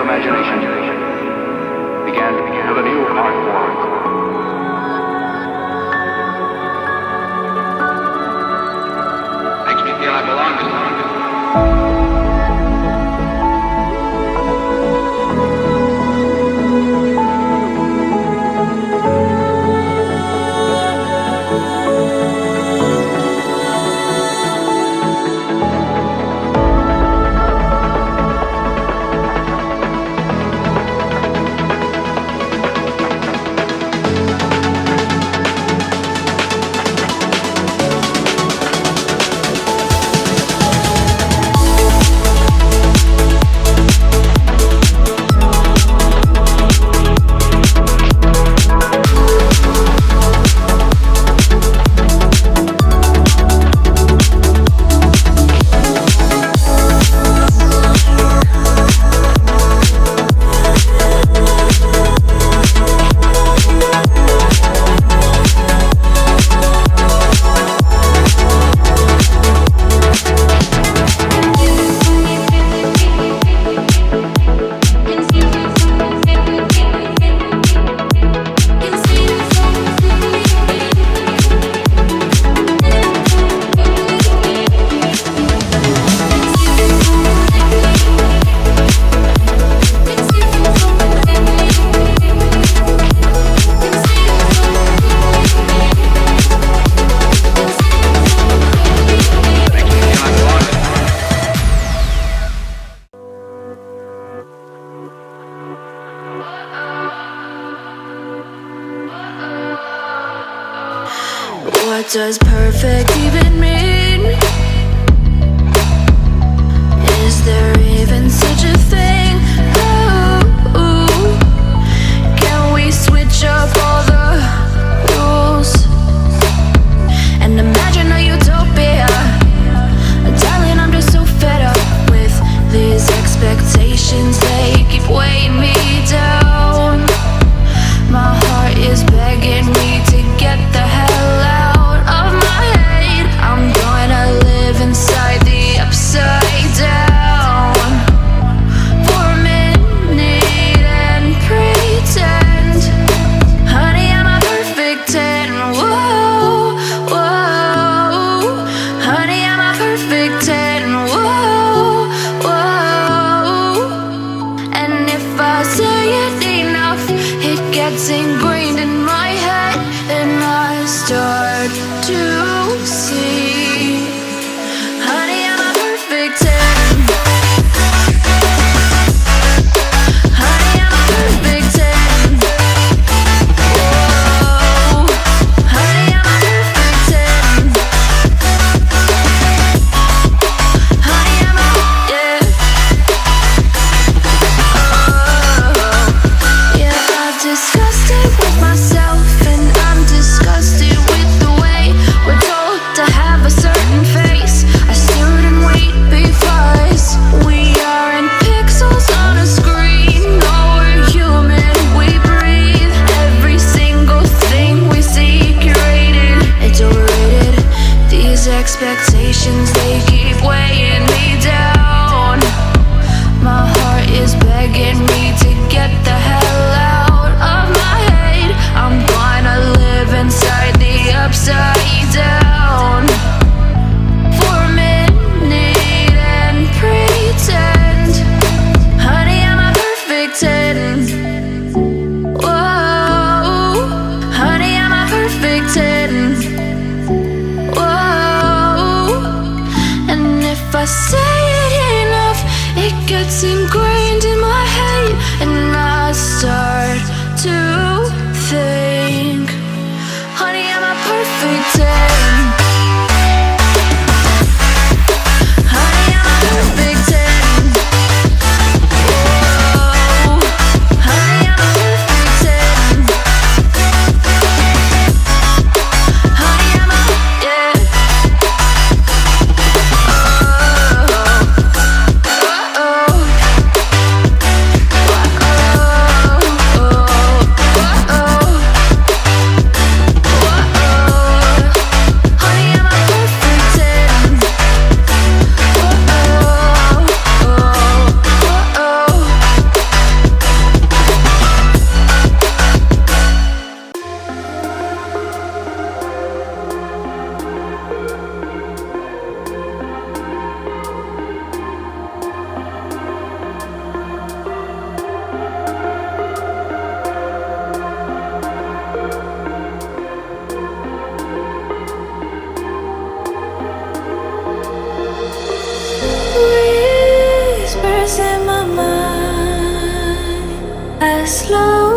imagination began with a new art form. Makes me feel I belong to something. What does perfect even mean? Is there even such a thing? Ooh, can we switch up all the rules and imagine a utopia? Darling, I'm just so fed up with these expectations. They keep weighing me down. My heart is begging me to get the hell out of my head. I'm gonna live inside the upside down for a minute and pretend, honey, I'm a perfect 10. Whoa, whoa, honey, I'm a perfect 10. Whoa, whoa, and if I say it enough, it gets ingrained in my head, and I start to see, honey, I'm a perfect 10. Honey, I'm a perfect 10. Whoa, honey, I'm a perfect 10. Honey, I'm a, yeah. Oh, yeah, I've discussed it with myself, and I'm disgusted with the way we're told to have a certain face, a certain weight, because we aren't pixels on a screen. No, we're human, we breathe. Every single thing we see curated, it's overrated. These expectations, they keep weighing me down. My heart is begging me to get the hell out of my head. I'm gonna live inside the upside down for a minute and pretend, honey, I'm a perfect 10. Whoa, honey, I'm a perfect 10. Whoa, and if I say it enough, it gets ingrained in my head, and I start to think, honey, I'm a perfect 10. Honey, I'm a perfect 10. Whoa, honey, I'm a perfect 10. Honey, I'm a, yeah. Oh, oh, oh. slow